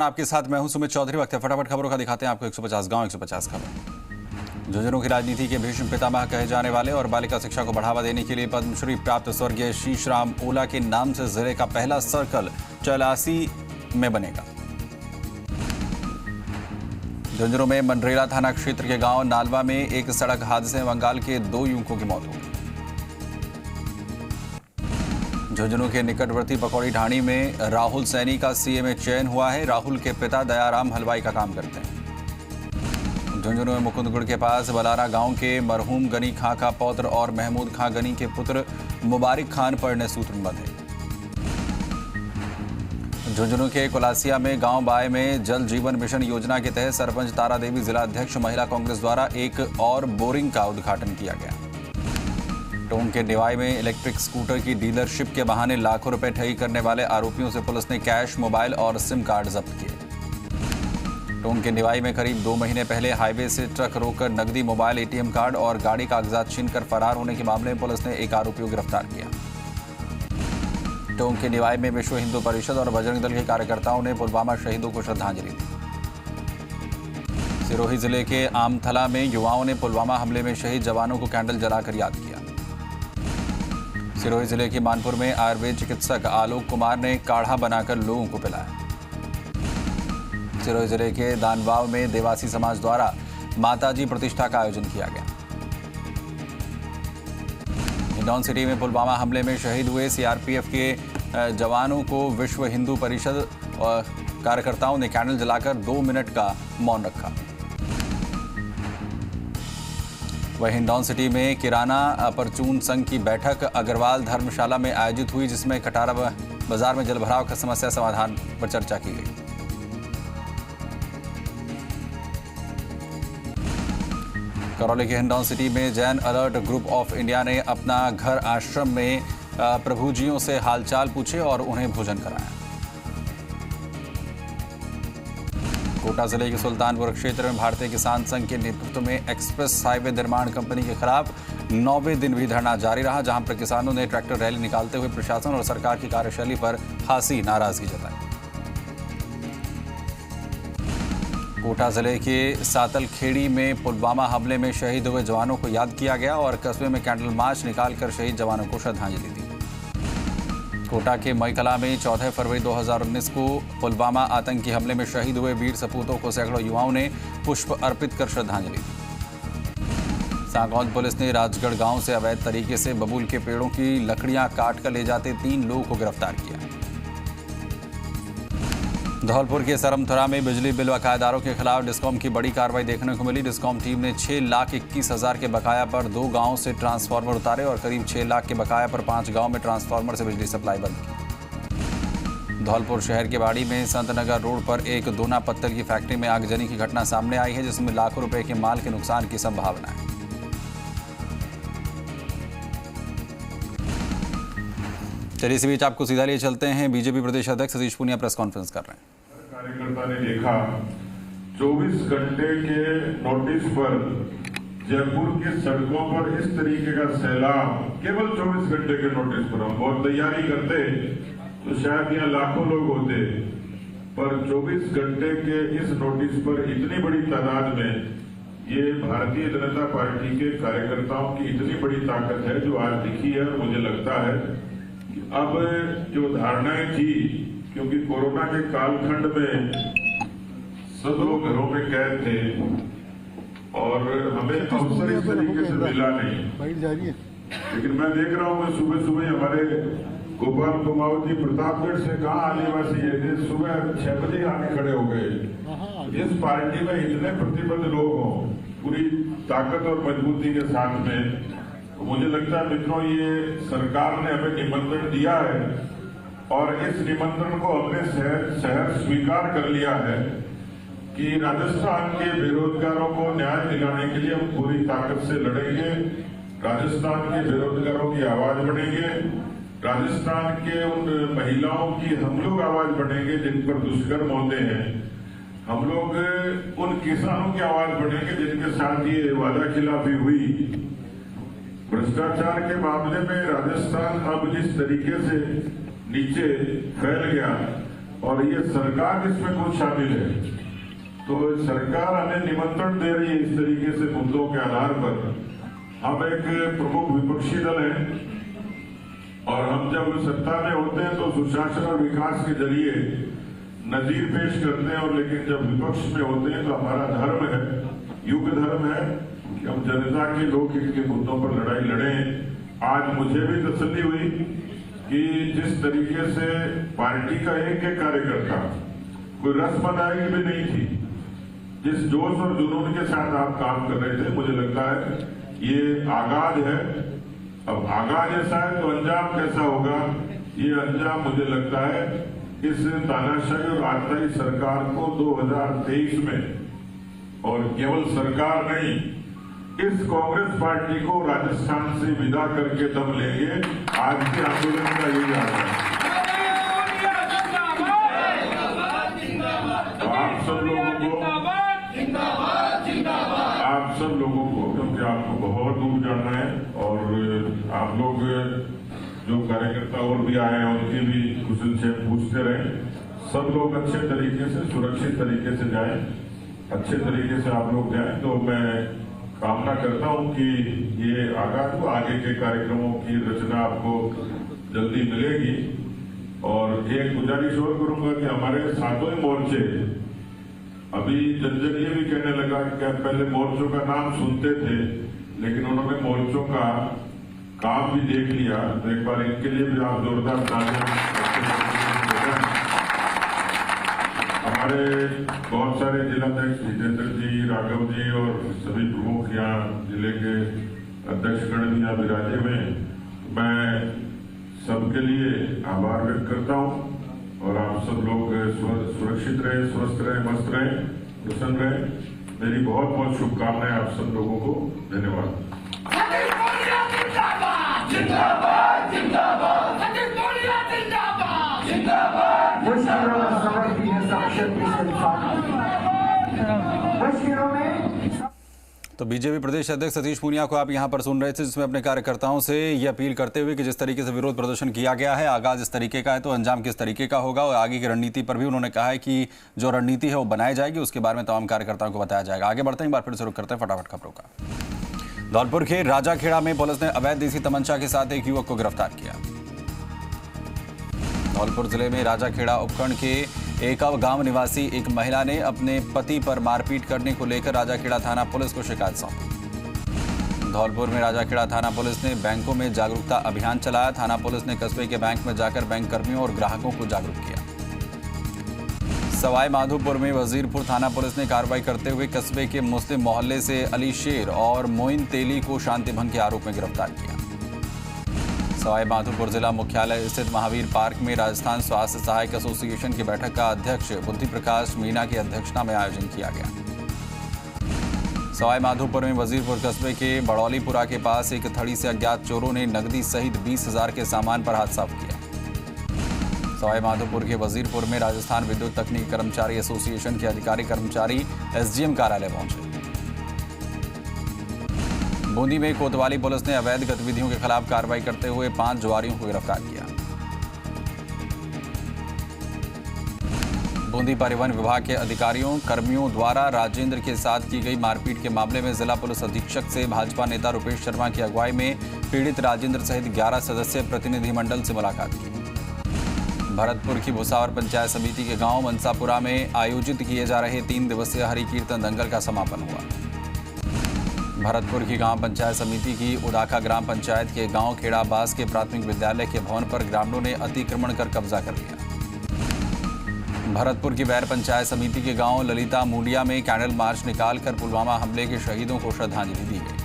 आपके साथ मैं हूं सुमित चौधरी। वक्त है फटाफट खबरों का दिखाते हैं आपको 150 गांव 150 खबर। झुंझुनू की राजनीति के भीष्म पितामह कहे जाने वाले और बालिका शिक्षा को बढ़ावा देने के लिए पद्मश्री प्राप्त स्वर्गीय शीशराम ओला के नाम से जिले का पहला सर्कल चौलासी में बनेगा। झुंझुनू में मंडरेला थाना क्षेत्र के गांव नालवा में एक सड़क हादसे में बंगाल के 2 युवकों की मौत हो गई। झुंझुनू के निकटवर्ती पकौड़ी ढाणी में राहुल सैनी का सीए में चयन हुआ है। राहुल के पिता दयाराम हलवाई का काम करते हैं। झुंझुनू में मुकुंदगढ़ के पास बलारा गांव के मरहूम गनी खां का पौत्र और महमूद खां गनी के पुत्र मुबारिक खान पढ़ने सूत्र बंधे। झुंझुनू के कोलासिया में गांव बाय में जल जीवन मिशन योजना के तहत सरपंच तारा देवी जिला अध्यक्ष महिला कांग्रेस द्वारा एक और बोरिंग का उद्घाटन किया गया। टोंक के निवाई में इलेक्ट्रिक स्कूटर की डीलरशिप के बहाने लाखों रुपए ठगी करने वाले आरोपियों से पुलिस ने कैश, मोबाइल और सिम कार्ड जब्त किए। टोंक के निवाई में करीब 2 महीने पहले हाईवे से ट्रक रोककर नकदी, मोबाइल, एटीएम कार्ड और गाड़ी कागजात छीनकर फरार होने के मामले में पुलिस ने एक आरोपी को गिरफ्तार किया। टोंक के निवाई में विश्व हिंदू परिषद और बजरंग दल के कार्यकर्ताओं ने पुलवामा शहीदों को श्रद्धांजलि दी। सिरोही जिले के आमथला में युवाओं ने पुलवामा हमले में शहीद जवानों को कैंडल जलाकर याद किया। सिरोही जिले के मानपुर में आयुर्वेद चिकित्सक आलोक कुमार ने काढ़ा बनाकर लोगों को पिलाया। सिरोही जिले के दानवाव में देवासी समाज द्वारा माताजी प्रतिष्ठा का आयोजन किया गया। हिंडौन सिटी में पुलवामा हमले में शहीद हुए सीआरपीएफ के जवानों को विश्व हिंदू परिषद और कार्यकर्ताओं ने कैंडल जलाकर 2 मिनट का मौन रखा। वहीं हिंडौन सिटी में किराना परचून संघ की बैठक अग्रवाल धर्मशाला में आयोजित हुई, जिसमें कटारा बाजार में जलभराव की समस्या समाधान पर चर्चा की गई। करौली के हिंडौन सिटी में Jain alert group of India ने अपना घर आश्रम में प्रभुजियों से हालचाल पूछे और उन्हें भोजन कराया। कोटा जिले के सुल्तानपुर क्षेत्र में भारतीय किसान संघ के नेतृत्व में एक्सप्रेस हाईवे निर्माण कंपनी के खिलाफ 9वें दिन भी धरना जारी रहा, जहां पर किसानों ने ट्रैक्टर रैली निकालते हुए प्रशासन और सरकार की कार्यशैली पर खासी नाराजगी जताई। कोटा जिले के सातलखेड़ी में पुलवामा हमले में शहीद हुए जवानों को याद किया गया और कस्बे में कैंडल मार्च निकालकर शहीद जवानों को श्रद्धांजलि दी। कोटा के मईकला में 14 फरवरी 2019 को पुलवामा आतंकी हमले में शहीद हुए वीर सपूतों को सैकड़ों युवाओं ने पुष्प अर्पित कर श्रद्धांजलि दी। सांगौद पुलिस ने राजगढ़ गांव से अवैध तरीके से बबूल के पेड़ों की लकड़ियां काट कर ले जाते 3 लोगों को गिरफ्तार किया। धौलपुर के सरमथुरा में बिजली बिल बकायेदारों के खिलाफ डिस्कॉम की बड़ी कार्रवाई देखने को मिली। डिस्कॉम टीम ने 6,21,000 के बकाया पर 2 गांवों से ट्रांसफार्मर उतारे और करीब 6 लाख के बकाया पर 5 गांव में ट्रांसफार्मर से बिजली सप्लाई बंद की। धौलपुर शहर के बाड़ी में संतनगर रोड पर एक दोना पत्तल की फैक्ट्री में आगजनी की घटना सामने आई है, जिसमें लाखों रुपए के माल के नुकसान की संभावना है। चलिए इसी बीच आपको सीधा लिए चलते हैं। बीजेपी प्रदेश अध्यक्ष सतीश पूनिया प्रेस कॉन्फ्रेंस कर रहे हैं। कार्यकर्ता ने देखा 24 घंटे के नोटिस पर जयपुर की सड़कों पर इस तरीके का सैलाब, केवल 24 घंटे के नोटिस पर हम बहुत तैयारी करते तो शायद यहाँ लाखों लोग होते, पर 24 घंटे के इस नोटिस पर इतनी बड़ी तादाद में ये भारतीय जनता पार्टी के कार्यकर्ताओं की इतनी बड़ी ताकत है जो आज दिखी है। मुझे लगता है कि अब जो धारणाएं थी, क्योंकि कोरोना के कालखंड में सब लोग घरों में कैद थे और हमें अवसर इस तरीके से मिला नहीं। लेकिन मैं देख रहा हूँ सुबह सुबह हमारे गोपाल कुमावत जी प्रतापगढ़ से कहाँ आदिवासी है, सुबह 6 बजे आके खड़े हो गए। इस पार्टी में इतने प्रतिबद्ध लोग हों पूरी ताकत और मजबूती के साथ में, तो मुझे लगता है मित्रों ये सरकार ने हमें निमंत्रण दिया है और इस निमंत्रण को हमने शहर स्वीकार कर लिया है कि राजस्थान के बेरोजगारों को न्याय दिलाने के लिए हम पूरी ताकत से लड़ेंगे। राजस्थान के बेरोजगारों की आवाज बढ़ेंगे, राजस्थान के उन महिलाओं की हम लोग आवाज बढ़ेंगे जिन पर दुष्कर्म होते हैं, हम लोग उन किसानों की आवाज बढ़ेंगे जिनके साथ ये वादा खिलाफी हुई। भ्रष्टाचार के मामले में राजस्थान अब जिस तरीके से नीचे फैल गया, और ये सरकार इसमें कुछ शामिल है, तो सरकार हमें निमंत्रण दे रही है इस तरीके से मुद्दों के आधार पर। हम एक प्रमुख विपक्षी दल हैं और हम जब सत्ता में होते हैं तो सुशासन और विकास के जरिए नजीर पेश करते हैं, और लेकिन जब विपक्ष में होते हैं तो हमारा धर्म है, युग धर्म है कि हम जनता के लोकहित के मुद्दों पर लड़ाई लड़ें। आज मुझे भी तसल्ली हुई कि जिस तरीके से पार्टी का एक कार्यकर्ता, कोई रस्म अदायगी भी नहीं थी, जिस जोश और जुनून के साथ आप काम कर रहे थे, मुझे लगता है ये आगाज है। अब आगाज ऐसा है तो अंजाम कैसा होगा, ये अंजाम मुझे लगता है इस तानाशाही और आताई सरकार को 2023 में, और केवल सरकार नहीं, इस कांग्रेस पार्टी को राजस्थान से विदा करके दम लेंगे। आज के आंदोलन का यही आशा है। आप सब लोगों को क्योंकि आपको बहुत दूर जाना है, और आप लोग जो कार्यकर्ता और भी आए हैं उनकी भी कुशल से पूछते रहें। सब लोग अच्छे तरीके से, सुरक्षित तरीके से जाएं, अच्छे तरीके से आप लोग जाएं। तो मैं कामना करता हूं कि ये आगे के कार्यक्रमों की रचना आपको जल्दी मिलेगी। और एक गुजारिश और करूंगा कि हमारे सातों मोर्चे, अभी जन ये भी कहने लगा कि पहले मोर्चों का नाम सुनते थे लेकिन उन्होंने मोर्चों का काम भी देख लिया, तो एक बार इनके लिए भी आप जोरदार तालियां। हमारे बहुत सारे जिलाध्यक्ष जितेंद्र जी, राघव जी और सभी प्रमुख यहाँ जिले के अध्यक्षगण भी यहाँ विराजे हुए हैं। मैं सबके लिए आभार व्यक्त करता हूँ, और आप सब लोग सुरक्षित रहे, स्वस्थ रहे, मस्त रहे, प्रसन्न रहे। मेरी बहुत बहुत शुभकामनाएं आप सब लोगों को। धन्यवाद। तो बीजेपी प्रदेश अध्यक्ष सतीश पूनिया को आप यहां पर सुन रहे थे, जिसमें अपने कार्यकर्ताओं से ये अपील करते हुए कि जिस तरीके से विरोध प्रदर्शन किया गया है, आगाज इस तरीके का है तो अंजाम किस तरीके का होगा, और आगे की रणनीति पर भी उन्होंने कहा है कि जो रणनीति है वो बनाई जाएगी, उसके बारे में तमाम कार्यकर्ताओं को बताया जाएगा। आगे बढ़ते हैं, एक बार फिर से रुक करते हैं फटाफट खबरों का। धौलपुर के राजाखेड़ा में पुलिस ने अवैध देसी तमंचा के साथ एक युवक को गिरफ्तार किया। धौलपुर जिले में राजाखेड़ा उपखंड के एकव गांव निवासी एक महिला ने अपने पति पर मारपीट करने को लेकर राजाखेड़ा थाना पुलिस को शिकायत सौंपी। धौलपुर में राजाखेड़ा थाना पुलिस ने बैंकों में जागरूकता अभियान चलाया। थाना पुलिस ने कस्बे के बैंक में जाकर बैंक कर्मियों और ग्राहकों को जागरूक किया। सवाई माधोपुर में वजीरपुर थाना पुलिस ने कार्रवाई करते हुए कस्बे के मुस्लिम मोहल्ले से अली शेर और मोइन तेली को शांति भंग के आरोप में गिरफ्तार किया। सवाई माधोपुर जिला मुख्यालय स्थित महावीर पार्क में राजस्थान स्वास्थ्य सहायक एसोसिएशन की बैठक का अध्यक्ष बुद्धि प्रकाश मीणा की अध्यक्षता में आयोजन किया गया। सवाई माधोपुर में वजीरपुर कस्बे के बड़ौलीपुरा के पास एक थड़ी से अज्ञात चोरों ने नकदी सहित 20,000 के सामान पर हाथ साफ किया। सवाई माधोपुर के वजीरपुर में राजस्थान विद्युत तकनीकी कर्मचारी एसोसिएशन के अधिकारी कर्मचारी एसडीएम कार्यालय पहुंचे। बूंदी में कोतवाली पुलिस ने अवैध गतिविधियों के खिलाफ कार्रवाई करते हुए 5 जुआरियों को गिरफ्तार किया। बूंदी परिवहन विभाग के अधिकारियों कर्मियों द्वारा राजेंद्र के साथ की गई मारपीट के मामले में जिला पुलिस अधीक्षक से भाजपा नेता रुपेश शर्मा की अगुवाई में पीड़ित राजेंद्र सहित 11 सदस्यीय प्रतिनिधिमंडल से मुलाकात की। भरतपुर की भुसावर पंचायत समिति के गांव मनसापुरा में आयोजित किए जा रहे 3 दिवसीय हरि कीर्तन दंगल का समापन हुआ। भरतपुर की गांव पंचायत समिति की उदाखा ग्राम पंचायत के गांव खेड़ाबास के प्राथमिक विद्यालय के भवन पर ग्रामीणों ने अतिक्रमण कर कब्जा कर लिया। भरतपुर की बैर पंचायत समिति के गांव ललिता मुंडिया में कैंडल मार्च निकालकर पुलवामा हमले के शहीदों को श्रद्धांजलि दी गई।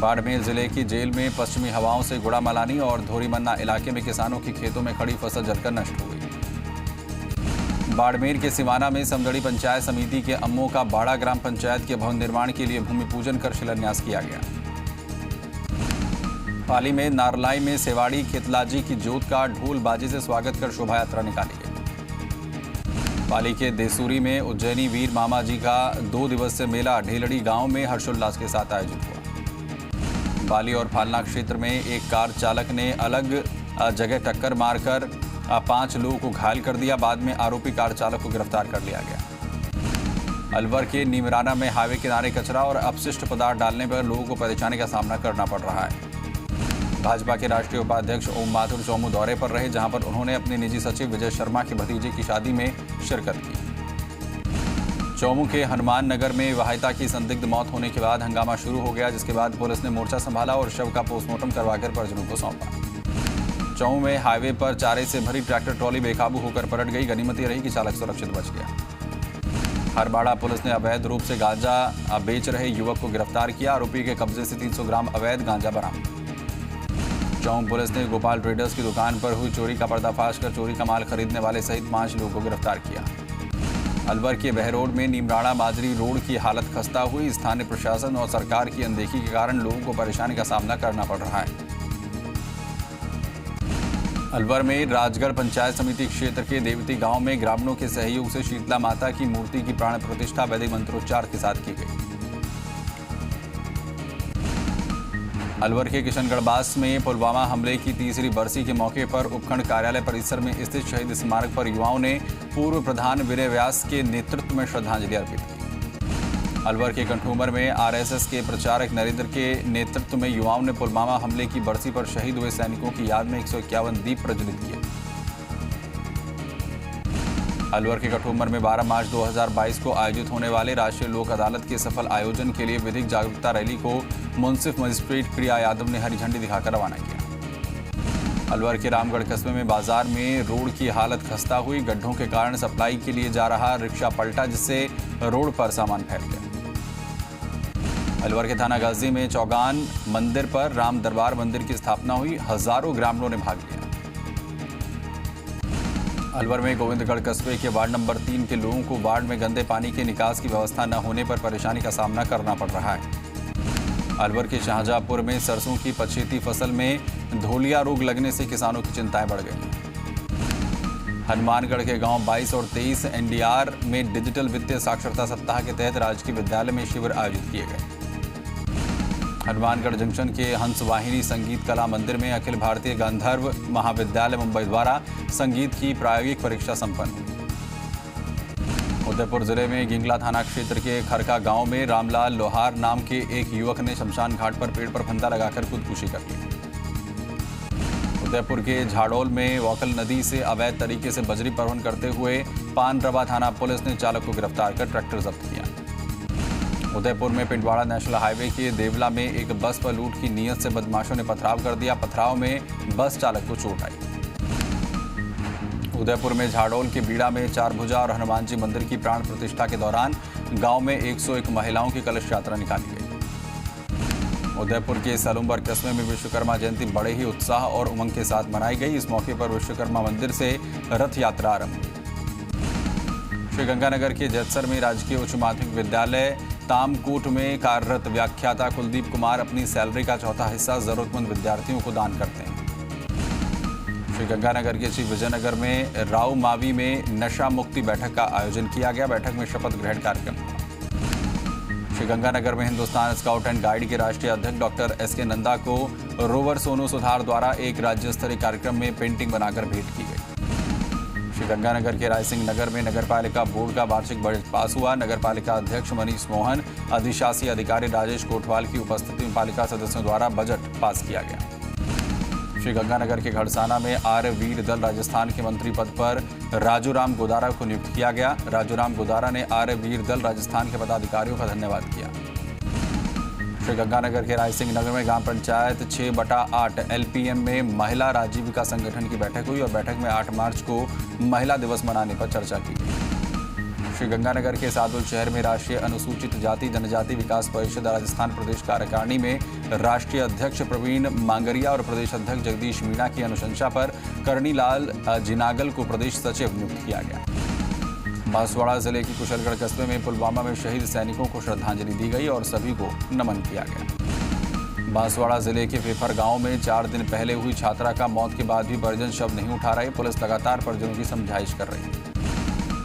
बाड़मेर जिले की जेल में पश्चिमी हवाओं से गुड़ामलानी और धोरीमन्ना इलाके में किसानों की खेतों में खड़ी फसल जलकर नष्ट हो गई। बाड़मेर के सिवाना में समदड़ी पंचायत समिति के अम्मो का बाड़ा ग्राम पंचायत के भवन निर्माण के लिए भूमि पूजन कर शिलान्यास किया गया। पाली में नारलाई में सेवाड़ी खेतलाजी की जोत का ढोल बाजी से स्वागत कर शोभा यात्रा निकाली गई। पाली के देसूरी में उज्जैनी वीर मामा जी का 2 दिवसीय मेला ढेलड़ी गांव में हर्षोल्लास के साथ आयोजित हुआ। बाली और फालना क्षेत्र में एक कार चालक ने अलग जगह टक्कर मारकर 5 लोगों को घायल कर दिया। बाद में आरोपी कार चालक को गिरफ्तार कर लिया गया। अलवर के नीमराना में हाईवे किनारे कचरा और अपशिष्ट पदार्थ डालने पर लोगों को परेशानी का सामना करना पड़ रहा है। भाजपा के राष्ट्रीय उपाध्यक्ष ओम माथुर चौमू दौरे पर रहे, जहां पर उन्होंने अपने निजी सचिव विजय शर्मा के भतीजे की शादी में शिरकत की। चौमू के हनुमान नगर में विवाहिता की संदिग्ध मौत होने के बाद हंगामा शुरू हो गया, जिसके बाद पुलिस ने मोर्चा संभाला और शव का पोस्टमार्टम करवाकर परिजनों को सौंपा। चौमू में हाईवे पर चारे से भरी ट्रैक्टर ट्रॉली बेकाबू होकर पलट गई। गनीमत ये रही कि चालक सुरक्षित बच गया। हरबाड़ा पुलिस ने अवैध रूप से गांजा बेच रहे युवक को गिरफ्तार किया। आरोपी के कब्जे से 300 ग्राम अवैध गांजा बरामद। चौमू पुलिस ने गोपाल ट्रेडर्स की दुकान पर हुई चोरी का पर्दाफाश कर चोरी का माल खरीदने वाले सहित 5 लोगों को गिरफ्तार किया। अलवर के बहरोड में नीमराणा माजरी रोड की हालत खस्ता हुई। स्थानीय प्रशासन और सरकार की अनदेखी के कारण लोगों को परेशानी का सामना करना पड़ रहा है। अलवर में राजगढ़ पंचायत समिति क्षेत्र के देवती गांव में ग्रामीणों के सहयोग से शीतला माता की मूर्ति की प्राण प्रतिष्ठा वैदिक मंत्रोच्चार के साथ की गई। अलवर के किशनगढ़बास में पुलवामा हमले की तीसरी बरसी के मौके पर उपखंड कार्यालय परिसर में स्थित शहीद स्मारक पर युवाओं ने पूर्व प्रधान विनय व्यास के नेतृत्व में श्रद्धांजलि अर्पित की। अलवर के कंठूमर में आरएसएस के प्रचारक नरेंद्र के नेतृत्व में युवाओं ने पुलवामा हमले की बरसी पर शहीद हुए सैनिकों की याद में 151 दीप प्रज्वलित किए। अलवर के कठुमर में 12 मार्च 2022 को आयोजित होने वाले राष्ट्रीय लोक अदालत के सफल आयोजन के लिए विधिक जागरूकता रैली को मुंसिफ मजिस्ट्रेट प्रिया यादव ने हरी झंडी दिखाकर रवाना किया। अलवर के रामगढ़ कस्बे में बाजार में रोड की हालत खस्ता हुई। गड्ढों के कारण सप्लाई के लिए जा रहा रिक्शा पलटा, जिससे रोड पर सामान फैल गया। अलवर के थाना गाजी में चौगान मंदिर पर राम दरबार मंदिर की स्थापना हुई। हजारों ग्रामीणों ने भाग लिया। अलवर में गोविंदगढ़ कस्बे के वार्ड नंबर 3 के लोगों को वार्ड में गंदे पानी के निकास की व्यवस्था न होने पर परेशानी का सामना करना पड़ रहा है। अलवर के शाहजहांपुर में सरसों की पछेती फसल में धोलिया रोग लगने से किसानों की चिंताएं बढ़ गई। हनुमानगढ़ के गांव 22 और 23 एनडीआर में डिजिटल वित्तीय साक्षरता सप्ताह के तहत राजकीय विद्यालय में शिविर आयोजित किए गए। हनुमानगढ़ जंक्शन के हंसवाहिनी संगीत कला मंदिर में अखिल भारतीय गांधर्व महाविद्यालय मुंबई द्वारा संगीत की प्रायोगिक परीक्षा संपन्न हुई। उदयपुर जिले में गिंगला थाना क्षेत्र के खरका गांव में रामलाल लोहार नाम के एक युवक ने शमशान घाट पर पेड़ पर फंदा लगाकर खुदकुशी कर ली। उदयपुर के झाड़ोल में वोकल नदी से अवैध तरीके से बजरी परिवहन करते हुए पानरवा थाना पुलिस ने चालक को गिरफ्तार कर ट्रैक्टर जब्त किया। उदयपुर में पिंडवाड़ा नेशनल हाईवे के देवला में एक बस पर लूट की नीयत से बदमाशों ने पथराव कर दिया। पथराव में बस चालक को चोट आई। उदयपुर में झाड़ोल के बीड़ा में चारभुजा और हनुमान जी मंदिर की प्राण प्रतिष्ठा के दौरान गांव में 101 महिलाओं की कलश यात्रा निकाली गई। उदयपुर के सलूम्बर कस्बे में विश्वकर्मा जयंती बड़े ही उत्साह और उमंग के साथ मनाई गई। इस मौके पर विश्वकर्मा मंदिर से रथ यात्रा आरंभ हुई। श्रीगंगानगर के जैतसर में राजकीय उच्च माध्यमिक विद्यालय तामकोट में कार्यरत व्याख्याता कुलदीप कुमार अपनी सैलरी का चौथा हिस्सा जरूरतमंद विद्यार्थियों को दान करते हैं। श्रीगंगानगर के श्री विजयनगर में राव मावी में नशा मुक्ति बैठक का आयोजन किया गया। बैठक में शपथ ग्रहण कार्यक्रम हुआ। श्रीगंगानगर में हिंदुस्तान स्काउट एंड गाइड के राष्ट्रीय अध्यक्ष डॉक्टर एस.के. नंदा को रोवर सोनू सुधार द्वारा एक राज्य स्तरीय कार्यक्रम में पेंटिंग बनाकर भेंट की गई। श्रीगंगानगर के रायसिंह नगर में नगरपालिका बोर्ड का वार्षिक बजट पास हुआ। नगरपालिका अध्यक्ष मनीष मोहन, अधिशासी अधिकारी राजेश कोटवाल की उपस्थिति में पालिका सदस्यों द्वारा बजट पास किया गया। श्रीगंगानगर के घड़साना में आर्य वीर दल राजस्थान के मंत्री पद पर राजूराम गोदारा को नियुक्त किया गया। राजूराम गोदारा ने आर्य वीर दल राजस्थान के पदाधिकारियों का धन्यवाद किया। श्रीगंगानगर के रायसिंह नगर में ग्राम पंचायत 6/8 LPM में महिला राजीविका संगठन की बैठक हुई और बैठक में 8 मार्च को महिला दिवस मनाने पर चर्चा की गई। श्रीगंगानगर के सादुल शहर में राष्ट्रीय अनुसूचित जाति जनजाति विकास परिषद राजस्थान प्रदेश कार्यकारिणी में राष्ट्रीय अध्यक्ष प्रवीण मांगरिया और प्रदेश अध्यक्ष जगदीश मीणा की अनुशंसा पर करनीलाल जिनागल को प्रदेश सचिव नियुक्त किया गया। बांसवाड़ा जिले के कुशलगढ़ कस्बे में पुलवामा में शहीद सैनिकों को श्रद्धांजलि दी गई और सभी को नमन किया गया। बांसवाड़ा जिले के फेफर गांव में 4 दिन पहले हुई छात्रा का मौत के बाद भी परिजन शव नहीं उठा रहे। पुलिस लगातार परिजनों की समझाइश कर रही है।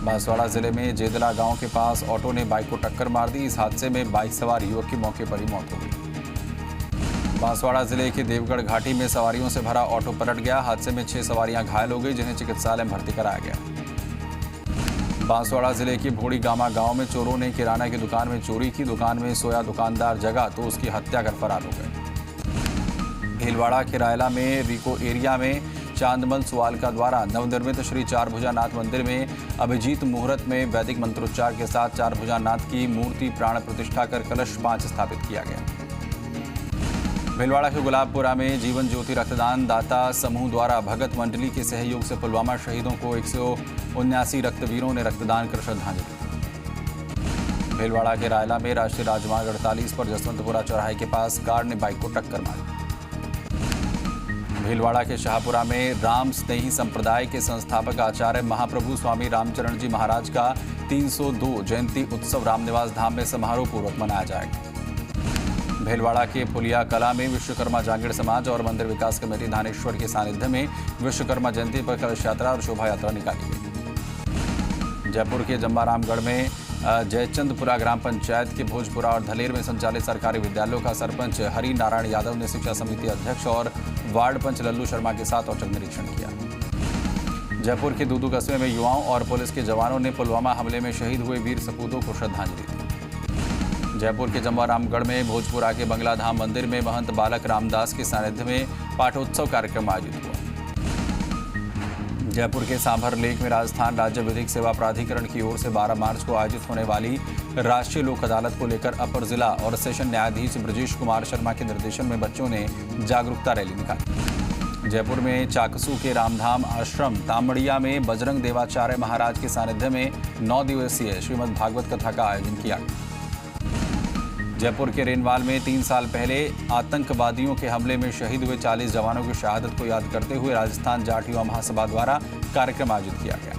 बांसवाड़ा जिले में जेदला गांव के पास ऑटो ने बाइक को टक्कर मार दी। इस हादसे में बाइक सवार युवक की मौके पर ही मौत हो गई। बांसवाड़ा जिले के देवगढ़ घाटी में सवारियों से भरा ऑटो पलट गया। हादसे में 6 सवारियां घायल हो गई, जिन्हें चिकित्सालय में भर्ती कराया गया। बांसवाड़ा जिले के भोड़ी गामा गांव में चोरों ने किराना की दुकान में चोरी की। दुकान में सोया दुकानदार जगा तो उसकी हत्या कर फरार हो गए। भीलवाड़ा के रायला में रिको एरिया में चांदमल सुवालका द्वारा नवनिर्मित श्री चारभुजानाथ मंदिर में अभिजीत मुहूर्त में वैदिक मंत्रोच्चार के साथ चारभुजानाथ की मूर्ति प्राण प्रतिष्ठा कर कलश 5 स्थापित किया गया। भीलवाड़ा के गुलाबपुरा में जीवन ज्योति रक्तदान दाता समूह द्वारा भगत मंडली के सहयोग से पुलवामा शहीदों को 179 रक्तवीरों ने रक्तदान कर श्रद्धांजलि दी। भीलवाड़ा के रायला में राष्ट्रीय राजमार्ग 48 पर जसवंतपुरा चौराहे के पास कार ने बाइक को टक्कर मारी। भीलवाड़ा के शाहपुरा में राम स्नेही संप्रदाय के संस्थापक आचार्य महाप्रभु स्वामी रामचरण जी महाराज का 302 जयंती उत्सव रामनिवास धाम में समारोह पूर्वक मनाया जाएगा। भीलवाड़ा के फुलिया कला में विश्वकर्मा जागीर समाज और मंदिर विकास कमेटी धानेश्वर के सानिध्य में विश्वकर्मा जयंती पर कलश यात्रा और शोभा यात्रा निकाली गई। जयपुर के जम्बारामगढ़ में जयचंदपुरा ग्राम पंचायत के भोजपुरा और धलेर में संचालित सरकारी विद्यालयों का सरपंच हरि नारायण यादव ने शिक्षा समिति अध्यक्ष और वार्ड पंच लल्लू शर्मा के साथ औचक निरीक्षण किया। जयपुर के दूदू कस्बे में युवाओं और पुलिस के जवानों ने पुलवामा हमले में शहीद हुए वीर सपूतों को श्रद्धांजलि दी। जयपुर के जम्बारामगढ़ में भोजपुरा के बंगलाधाम मंदिर में महंत बालक रामदास के सानिध्य में पाठोत्सव कार्यक्रम आयोजित हुआ। जयपुर के सांभर लेक में राजस्थान राज्य विधिक सेवा प्राधिकरण की ओर से 12 मार्च को आयोजित होने वाली राष्ट्रीय लोक अदालत को लेकर अपर जिला और सेशन न्यायाधीश ब्रजेश कुमार शर्मा के निर्देशन में बच्चों ने जागरूकता रैली निकाली। जयपुर में चाकसू के रामधाम आश्रम तामड़िया में बजरंग देवाचार्य महाराज के सानिध्य में 9 दिवसीय श्रीमद् भागवत कथा का आयोजन किया गया। जयपुर के रेनवाल में 3 साल पहले आतंकवादियों के हमले में शहीद हुए 40 जवानों की शहादत को याद करते हुए राजस्थान जाट युवा महासभा द्वारा कार्यक्रम आयोजित किया गया।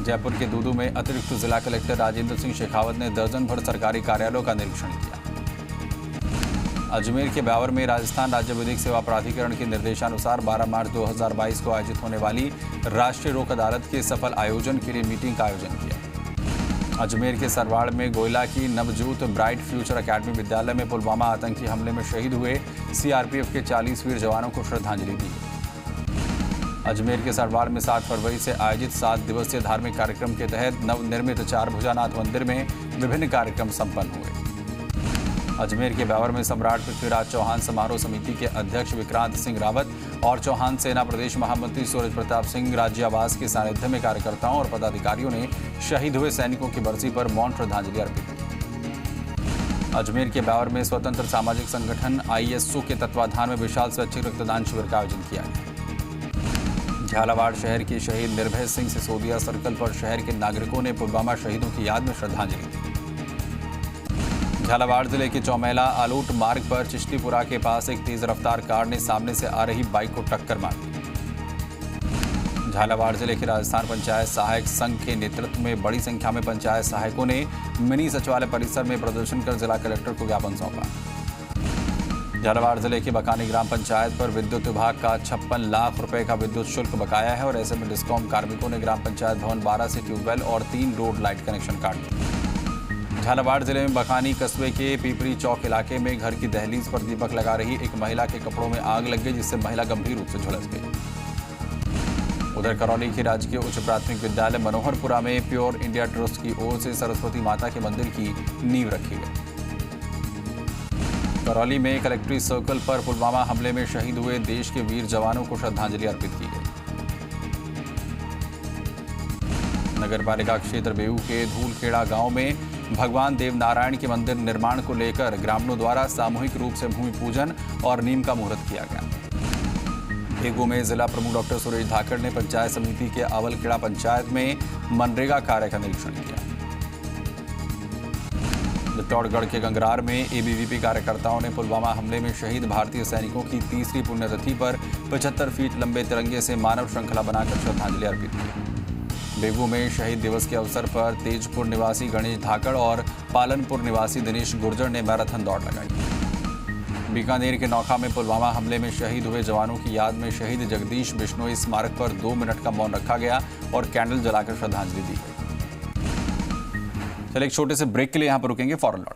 जयपुर के दूदू में अतिरिक्त जिला कलेक्टर राजेंद्र सिंह शेखावत ने दर्जन भर सरकारी कार्यालयों का निरीक्षण किया। अजमेर के ब्यावर में राजस्थान राज्य विधिक सेवा प्राधिकरण के निर्देशानुसार 12 मार्च 2022 को आयोजित होने वाली राष्ट्रीय लोक अदालत के सफल आयोजन के लिए मीटिंग का आयोजन किया। अजमेर के सरवाड़ में गोयला की नवजोत ब्राइट फ्यूचर एकेडमी विद्यालय में पुलवामा आतंकी हमले में शहीद हुए सीआरपीएफ के 40 वीर जवानों को श्रद्धांजलि दी। अजमेर के सरवाड़ में 7 फरवरी से आयोजित 7 दिवसीय धार्मिक कार्यक्रम के तहत नवनिर्मित चारभुजानाथ मंदिर में विभिन्न कार्यक्रम संपन्न हुए। अजमेर के ब्यावर में सम्राट पृथ्वीराज चौहान समारोह समिति के अध्यक्ष विक्रांत सिंह रावत और चौहान सेना प्रदेश महामंत्री सूरज प्रताप सिंह राज्य आवास के सानिध्य में कार्यकर्ताओं और पदाधिकारियों ने शहीद हुए सैनिकों की बरसी पर मौन श्रद्धांजलि अर्पित की। अजमेर के ब्यावर में स्वतंत्र सामाजिक संगठन ISO के तत्वाधान में विशाल स्वैच्छिक रक्तदान शिविर का आयोजन किया गया। झालावाड़ शहर के शहीद निर्भय सिंह सिसोदिया सर्कल पर शहर के नागरिकों ने पुलवामा शहीदों की याद में श्रद्धांजलि दी। झालावाड़ जिले के चौमेला आलोट मार्ग पर चिश्तीपुरा के पास एक तेज रफ्तार कार ने सामने से आ रही बाइक को टक्कर मार दी। झालावाड़ जिले के राजस्थान पंचायत सहायक संघ के नेतृत्व में बड़ी संख्या में पंचायत सहायकों ने मिनी सचिवालय परिसर में प्रदर्शन कर जिला कलेक्टर को ज्ञापन सौंपा। झालावाड़ जिले के बकानी ग्राम पंचायत पर विद्युत विभाग का 56 लाख रुपए का विद्युत शुल्क बकाया है और ऐसे में डिस्कॉम कार्मिकों ने ग्राम पंचायत भवन 12 से ट्यूबवेल और 3 रोड लाइट कनेक्शन काट दिए। झालावाड़ जिले में बकानी कस्बे के पीपरी चौक इलाके में घर की दहलीज पर दीपक लगा रही एक महिला के कपड़ों में आग लग गई, जिससे महिला गंभीर रूप से झुलस गई। उधर करौली के राजकीय उच्च प्राथमिक विद्यालय मनोहरपुरा में प्योर इंडिया ट्रस्ट की ओर से सरस्वती माता के मंदिर की नींव रखी गई। करौली में कलेक्ट्रेट सर्कल पर पुलवामा हमले में शहीद हुए देश के वीर जवानों को श्रद्धांजलि अर्पित की गई। नगरपालिका क्षेत्र बेऊ के धूलखेड़ा गांव में भगवान देवनारायण के मंदिर निर्माण को लेकर ग्रामीणों द्वारा सामूहिक रूप से भूमि पूजन और नीम का मुहूर्त किया गया। बेगू में जिला प्रमुख डॉक्टर सुरेश धाकड़ ने पंचायत समिति के अवलखेड़ा पंचायत में मनरेगा कार्य का निरीक्षण किया। चित्तौड़गढ़ के गंगरार में एबीवीपी कार्यकर्ताओं ने पुलवामा हमले में शहीद भारतीय सैनिकों की 3री पुण्यतिथि पर 75 फीट लंबे तिरंगे से मानव श्रृंखला बनाकर श्रद्धांजलि अर्पित की। बेगू में शहीद दिवस के अवसर पर तेजपुर निवासी गणेश धाकड़ और पालनपुर निवासी दिनेश गुर्जर ने मैराथन दौड़ लगाई। बीकानेर के नौखा में पुलवामा हमले में शहीद हुए जवानों की याद में शहीद जगदीश बिश्नोई स्मारक पर 2 मिनट का मौन रखा गया और कैंडल जलाकर श्रद्धांजलि दी गई। चलिए एक छोटे से ब्रेक के लिए यहाँ पर रुकेंगे, फौरन लौट